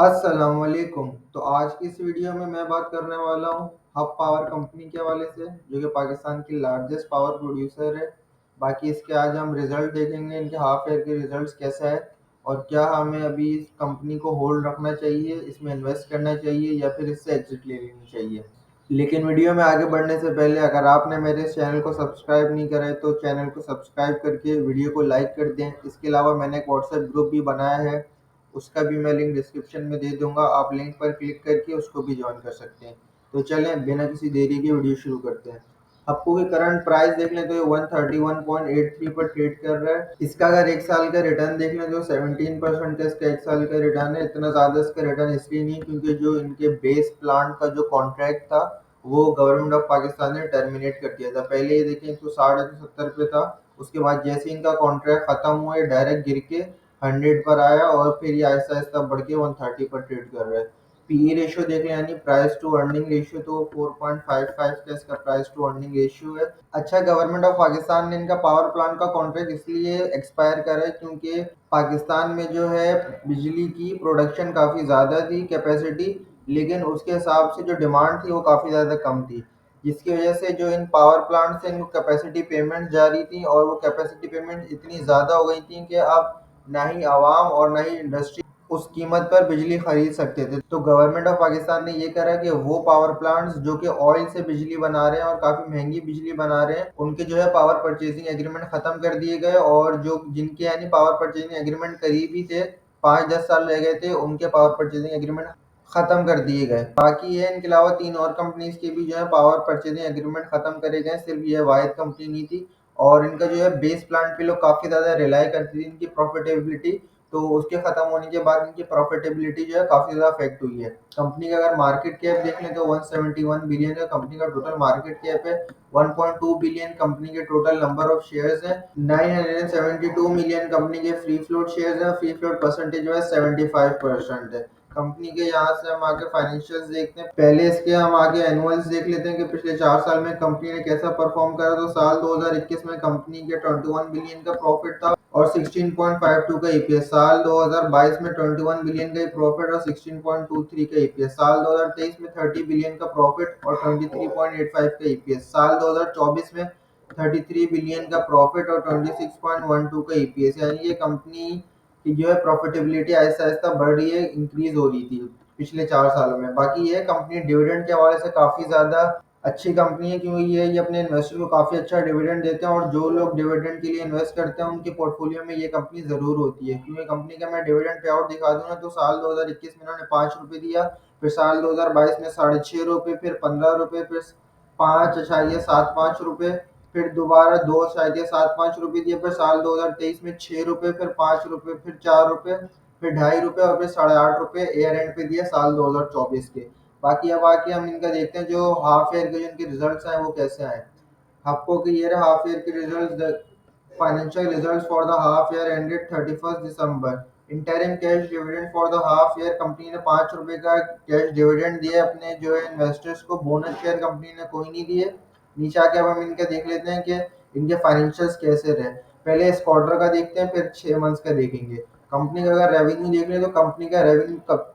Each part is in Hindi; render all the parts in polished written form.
अस्सलामुअलैकुम। तो आज की इस वीडियो में मैं बात करने वाला हूँ हब पावर कंपनी के हवाले से, जो कि पाकिस्तान की लार्जेस्ट पावर प्रोड्यूसर है। बाकी इसके आज हम रिजल्ट देखेंगे, इनके हाफ ईयर के रिजल्ट्स कैसा है और क्या हमें अभी इस कंपनी को होल्ड रखना चाहिए, इसमें इन्वेस्ट करना चाहिए या फिर इससे एग्जिट ले लेनी चाहिए। लेकिन वीडियो में आगे बढ़ने से पहले अगर आपने मेरे इस चैनल को सब्सक्राइब नहीं करा है तो चैनल को सब्सक्राइब करके वीडियो को लाइक कर दें। इसके अलावा मैंने एक व्हाट्सएप ग्रुप भी बनाया है, उसका भी मैं लिंक डिस्क्रिप्शन में दे दूंगा। आप लिंक पर क्लिक करके उसको भी ज्वाइन कर सकते हैं। तो चलें बिना किसी देरी के वीडियो शुरू करते हैं। आपको की करंट प्राइस देख लें तो ये 131.83 पर ट्रेड कर रहा है। इसका अगर एक साल का रिटर्न देख लें तो 17% का इसका एक साल का रिटर्न है। इतना ज़्यादा इसका रिटर्न इसलिए नहीं क्योंकि जो इनके बेस प्लांट का जो कॉन्ट्रैक्ट था वो गवर्नमेंट ऑफ पाकिस्तान ने टर्मिनेट कर दिया था। पहले ये देखें तो 60 पे था, उसके बाद जैसे इनका कॉन्ट्रैक्ट खत्म हुआ है डायरेक्ट गिर के 100 पर आया और फिर ये आहिस्ता आहिस्ता बढ़ के 130 पर ट्रेड कर रहा है। पीई रेशियो देख लें यानी प्राइस टू अर्निंग रेशियो, तो 4.55 का इसका प्राइस टू अर्निंग रेशियो है। अच्छा, गवर्नमेंट ऑफ पाकिस्तान ने इनका पावर प्लांट का कॉन्ट्रैक्ट इसलिए एक्सपायर करा है क्योंकि पाकिस्तान में जो है बिजली की प्रोडक्शन काफ़ी ज़्यादा थी कैपेसिटी, लेकिन उसके हिसाब से जो डिमांड थी वो काफ़ी ज़्यादा कम थी, जिसकी वजह से जो इन पावर प्लांट से इनको कैपेसिटी पेमेंट जारी थी और वो कैपेसिटी पेमेंट इतनी ज़्यादा हो गई थी कि अब ना ही आवाम और ना ही इंडस्ट्री उस कीमत पर बिजली खरीद सकते थे। तो गवर्नमेंट ऑफ पाकिस्तान ने ये करा कि वो पावर प्लांट्स जो कि ऑयल से बिजली बना रहे हैं और काफ़ी महंगी बिजली बना रहे हैं, उनके जो है पावर परचेजिंग एग्रीमेंट ख़त्म कर दिए गए और जो जिनके यानी पावर परचेजिंग एग्रीमेंट करीबी थे, 5-10 साल रह गए थे, उनके पावर परचेजिंग एग्रीमेंट खत्म कर दिए गए। बाकी है इनके अलावा 3 और कंपनीज के भी जो है पावर परचेजिंग एग्रीमेंट खत्म करे गए, सिर्फ ये वाहिद कंपनी नहीं थी। और इनका जो है बेस प्लांट पे लोग काफ़ी ज़्यादा रिलाई करते थे इनकी प्रॉफिटेबिलिटी, तो उसके खत्म होने के बाद इनकी प्रॉफिटेबिलिटी जो है काफ़ी ज़्यादा अफेक्ट हुई है। कंपनी का अगर मार्केट कैप देख लें तो 171 बिलियन का कंपनी का टोटल मार्केट कैप है। 1.2 बिलियन कंपनी के टोटल नंबर ऑफ शेयर्स हैं। 972 मिलियन कंपनी के फ्री फ्लोट शेयर्स हैं। फ्री फ्लोट परसेंटेज जो है 75% है कंपनी के। यहाँ से हम आगे फाइनेंशियल्स देखते हैं। पहले इसके हम आगे एनुअल्स देख लेते हैं कि पिछले 4 साल में कंपनी ने कैसा परफॉर्म करा। तो साल 2021 में कंपनी के 21 बिलियन का प्रॉफिट था और 16.52 का ईपीएस। साल 2022 में 21 बिलियन का प्रॉफिट और 16.23 का ईपीएस। साल 2023 में 30 बिलियन का प्रॉफिट और 23.85 का ईपीएस। साल 2024 में 33 बिलियन का प्रॉफिट और 26.12 का ईपीएस। यानी ये कंपनी कि जो है प्रॉफिटेबिलिटी आहिस्ता आहिस्ता बढ़ रही है, इंक्रीज हो रही थी पिछले 4 सालों में। बाकी ये कंपनी डिविडेंड के हवाले से काफ़ी ज़्यादा अच्छी कंपनी है क्योंकि ये अपने इन्वेस्टर को काफ़ी अच्छा डिविडेंड देते हैं और जो लोग डिविडेंड के लिए इन्वेस्ट करते हैं उनके पोर्टफोलियो में ये कंपनी ज़रूर होती है। क्योंकि कंपनी का मैं डिविडेंड पे आउट दिखा दूँ ना तो साल 2021 में इन्होंने ₹5 दिया, फिर साल 2022 में ₹6.5, फिर ₹15, फिर 5.75, फिर दोबारा 2.75 दिए, फिर साल 2023 में ₹6, फिर ₹5, फिर ₹4, फिर ₹2.5 और फिर ₹8.5 एयर एंड पे दिए साल 2024 के। बाकी अब आके हम इनका देखते हैं जो हाफ ईयर के जो इनके रिजल्ट्स आए वो कैसे आए। आपको कि ये रहा हाफ ईयर के results. Financial results for the half year ended 31 December. Interim cash dividend for the half year, company ने ₹5 का कैश डिविडेंड दिया अपने जो है इन्वेस्टर्स को। बोनस शेयर कंपनी ने कोई नहीं दिए। नीचे आके अब हम इनका देख लेते हैं कि इनके फाइनेंशियल्स कैसे रहे। पहले इस क्वार्टर का देखते हैं, फिर 6 मंथ्स का देखेंगे। कंपनी का अगर रेवेन्यू देख लें तो कंपनी का रेवेन्यू कब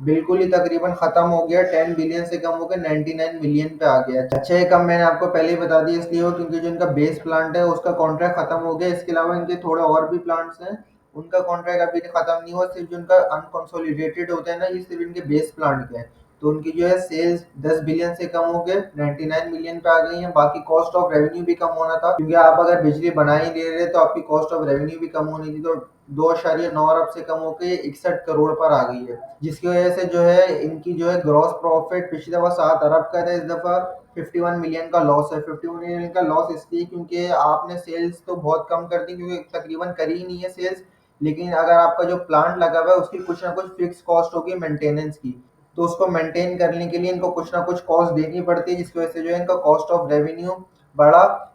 बिल्कुल ही तकरीबन खत्म हो गया, 10 बिलियन से कम होकर 99 मिलियन पे आ गया। अच्छा, ये कम मैंने आपको पहले ही बता दिया इसलिए हो क्योंकि जो इनका बेस प्लांट है उसका कॉन्ट्रैक्ट खत्म हो गया। इसके अलावा इनके थोड़े और भी प्लांट्स हैं, उनका कॉन्ट्रैक्ट अभी खत्म नहीं हुआ। सिर्फ जो इनका अनकंसोलिडेटेड होता है ना, ये सिर्फ इनके बेस प्लांट के हैं। तो उनकी जो है सेल्स 10 बिलियन से कम हो गए, 99 मिलियन पे आ गई है। बाकी कॉस्ट ऑफ रेवेन्यू भी कम होना था क्योंकि आप अगर बिजली बना ही दे रहे तो आपकी कॉस्ट ऑफ रेवेन्यू भी कम होनी थी। तो 2.9 अरब से कम होकर 61 करोड़ पर आ गई है, जिसकी वजह से जो है इनकी जो है ग्रॉस प्रॉफिट पिछली दफा 7 अरब का था, इस दफा 51 मिलियन का लॉस है। 51 मिलियन का लॉस इसलिए क्योंकि आपने सेल्स तो बहुत कम कर दी क्योंकि तकरीबन करी ही नहीं है सेल्स, लेकिन अगर आपका जो प्लांट लगा हुआ है उसकी कुछ ना कुछ फिक्स कॉस्ट होगी मेंटेनेंस की, तो उसको मेंटेन करने के लिए इनको कुछ ना कुछ कॉस्ट देनी पड़ती है, जिसकी वजह से जो है इनका कॉस्ट ऑफ रेवेन्यू बढ़ा,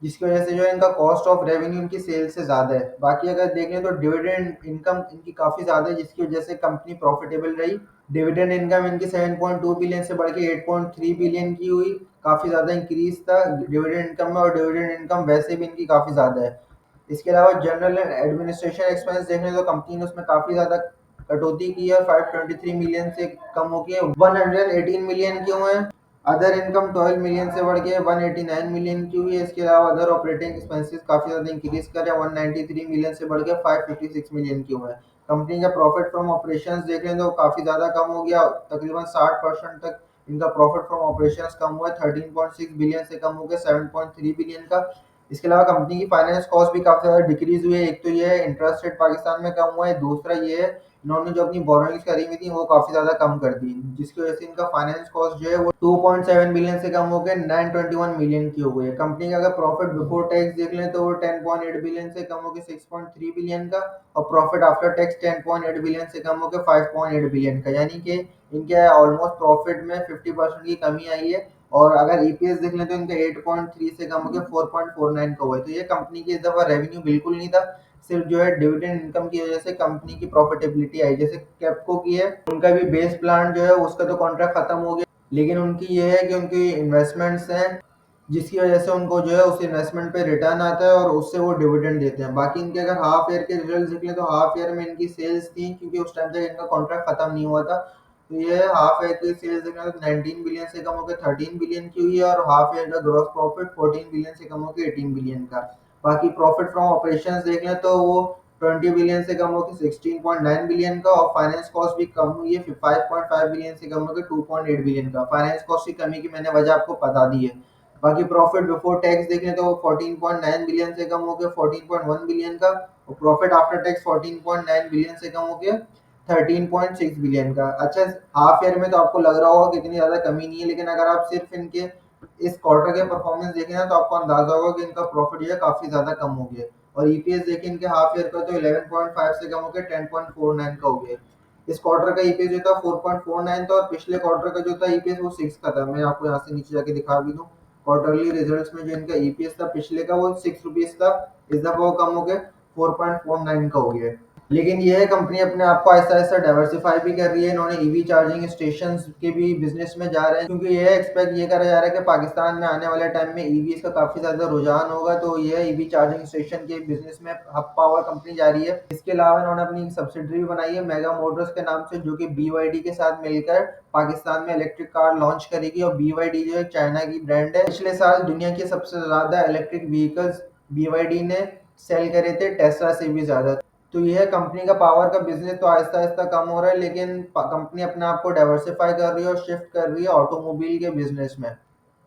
जिसकी वजह से जो है इनका कॉस्ट ऑफ रेवेन्यू इनकी सेल से ज़्यादा है। बाकी अगर देखें तो डिविडेंड इनकम इनकी काफ़ी ज़्यादा है, जिसकी वजह से कंपनी प्रॉफिटेबल रही। डिविडेंड इनकम इनकी 7.2 बिलियन से बढ़ के 8.3 बिलियन की हुई, काफ़ी ज़्यादा इंक्रीज था डिविडेंड इनकम में। और डिविडेंड इनकम वैसे भी इनकी काफ़ी ज़्यादा है। इसके अलावा जनरल एंड एडमिनिस्ट्रेशन एक्सपेंस देखें तो कंपनी ने उसमें काफ़ी ज़्यादा कटौती की है, 523 मिलियन से कम होके 118 मिलियन की हुए हैं। अदर इनकम 12 मिलियन से बढ़ के 189 मिलियन की हुई है। इसके अलावा अदर ऑपरेटिंग एक्सपेंसेस काफी ज्यादा इंक्रीज कर रहे हैं, 193 मिलियन से बढ़ के 556 मिलियन की हुए हैं। कंपनी का प्रॉफिट फ्रॉम ऑपरेशंस देख लें तो काफी ज्यादा कम हो गया, तकरीबन 60% तक इनका प्रॉफिट फ्रॉम ऑपरेशंस कम हुआ है, 13.6 बिलियन से कम हो गया 7.3 बिलियन का। इसके अलावा कंपनी की फाइनेंस कॉस्ट भी काफी ज्यादा डिक्रीज हुई है। एक तो ये है इंटरेस्ट रेट पाकिस्तान में कम हुआ है, दूसरा ये है इन्होंने जो अपनी बोरोइंग्स करी हुई थी वो काफी ज्यादा कम कर दी, जिसकी वजह से इनका फाइनेंस कॉस्ट जो है वो 2.7 बिलियन से कम हो गया 921 मिलियन की हो गई है। कंपनी का अगर प्रॉफिट बिफोर टैक्स देख लें तो वो 10.8 बिलियन से कम हो गया 6.3 बिलियन का, और प्रॉफिट आफ्टर टैक्स 10.8 बिलियन से कम हो गया 5.8 बिलियन का, यानी कि इनके ऑलमोस्ट प्रॉफिट में 50% की कमी आई है। और अगर ईपीएस देख लें तो इनका 8.3 से कम हो गया 4.49 का हुआ है। तो ये कंपनी की इस दफा रेवेन्यू बिल्कुल नहीं था, सिर्फ जो है डिविडेंड इनकम की वजह से कंपनी की प्रॉफिटेबिलिटी आई। जैसे कैप्को की है, उनका भी बेस प्लांट जो है उसका तो कॉन्ट्रैक्ट खत्म हो गया, लेकिन उनकी ये है कि उनकी इन्वेस्टमेंट्स हैं जिसकी वजह से उनको जो है उस इन्वेस्टमेंट पे रिटर्न आता है और उससे वो डिविडेंड देते हैं। बाकी इनके अगर हाफ ईयर के रिजल्ट देख लें तो हाफ ईयर में इनकी सेल्स थी, क्योंकि उस टाइम तक इनका कॉन्ट्रैक्ट खत्म नहीं हुआ था, तो ये हाफ ईयर की सेल्स देख लें तो 19 बिलियन से कम होकर 13 बिलियन की हुई है, और हाफ ईयर का ग्रॉस प्रॉफिट 14 बिलियन से कम होकर 18 बिलियन का। बाकी प्रॉफिट फ्रॉम ऑपरेशंस देख लें तो वो 20 बिलियन से कम होकर 16.9 बिलियन का, और फाइनेंस कॉस्ट भी कम हुई है 5.5 बिलियन से कम होकर 2.8 बिलियन का। फाइनेंस कॉस्ट की कमी की मैंने वजह आपको बता दी है। बाकी प्रॉफिट बिफोर टैक्स देखें तो 14.9 बिलियन से कम हो गया 14.1 बिलियन का, और प्रॉफिट आफ्टर टैक्स 14.9 बिलियन से कम हो गया 13.6 बिलियन का। अच्छा, हाफ ईयर में तो आपको लग रहा होगा कि इतनी ज्यादा कमी नहीं है, लेकिन अगर आप सिर्फ इनके इस क्वार्टर के परफॉर्मेंस देखें ना तो आपको अंदाजा होगा कि इनका प्रॉफिट जो है काफी ज्यादा कम हो गया। और ईपीएस देखें इनके हाफ ईयर का तो 11.5 से कम हो गया 10.49 का हो गया। इस क्वार्टर का ईपीएस जो था 4.49 था, और पिछले क्वार्टर का जो था ईपीएस वो 6 का था। मैं आपको यहाँ से नीचे जाके दिखा भी दूं, क्वार्टरली रिजल्ट्स में जो इनका ईपीएस था पिछले का वो 6 रुपीज था, इस दफा वो कम हो गया 4.49 का हो गया। लेकिन ये है कंपनी अपने आप को आहिस्ता आहिस्ता डाइवर्सिफाई भी कर रही है। इन्होंने ईवी चार्जिंग स्टेशन के भी बिजनेस में जा रहे हैं, क्योंकि ये एक्सपेक्ट ये करा जा रहा है कि पाकिस्तान में आने वाले टाइम में ईवी का काफी ज्यादा रुझान होगा, तो ये ईवी चार्जिंग स्टेशन के बिजनेस में हब पावर कंपनी जा रही है। इसके अलावा इन्होंने अपनी सब्सिडरी बनाई है मेगा मोटर्स के नाम से, जो कि बीवाईडी के साथ मिलकर पाकिस्तान में इलेक्ट्रिक कार लॉन्च करेगी। और बीवाईडी जो है चाइना की ब्रांड है, पिछले साल दुनिया के सबसे ज्यादा इलेक्ट्रिक व्हीकल्स बीवाईडी ने सेल करे थे, टेस्ला से भी ज्यादा। तो ये है कंपनी का पावर का बिजनेस तो आहिस्ता आहिस्ता कम हो रहा है, लेकिन कंपनी अपने आप को डाइवर्सिफाई कर रही है और शिफ्ट कर रही है ऑटोमोबाइल के बिजनेस में।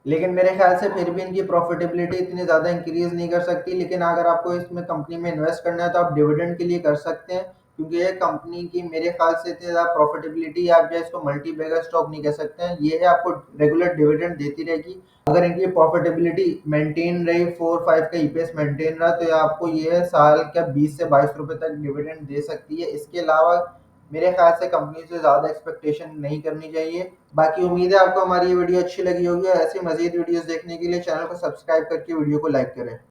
लेकिन मेरे ख्याल से फिर भी इनकी प्रॉफिटेबिलिटी इतनी ज़्यादा इंक्रीज नहीं कर सकती। लेकिन अगर आपको इसमें कंपनी में इन्वेस्ट करना है तो आप डिविडेंड के लिए कर सकते हैं, क्योंकि ये कंपनी की मेरे ख्याल से इतनी ज़्यादा प्रॉफिटेबिलिटी, आप जो इसको मल्टी बैगर स्टॉक नहीं कह सकते हैं, ये है आपको रेगुलर डिविडेंड देती रहेगी। अगर इनकी प्रॉफिटेबिलिटी मेंटेन रही, 4-5 का ईपीएस मेंटेन रहा, तो ये आपको ये साल का 20 से 22 रुपए तक डिविडेंड दे सकती है। इसके अलावा मेरे ख्याल से कंपनी से ज़्यादा एक्सपेक्टेशन नहीं करनी चाहिए। बाकी उम्मीद है आपको हमारी ये वीडियो अच्छी लगी होगी, और ऐसी मजीद वीडियोस देखने के लिए चैनल को सब्सक्राइब करके वीडियो को लाइक करें।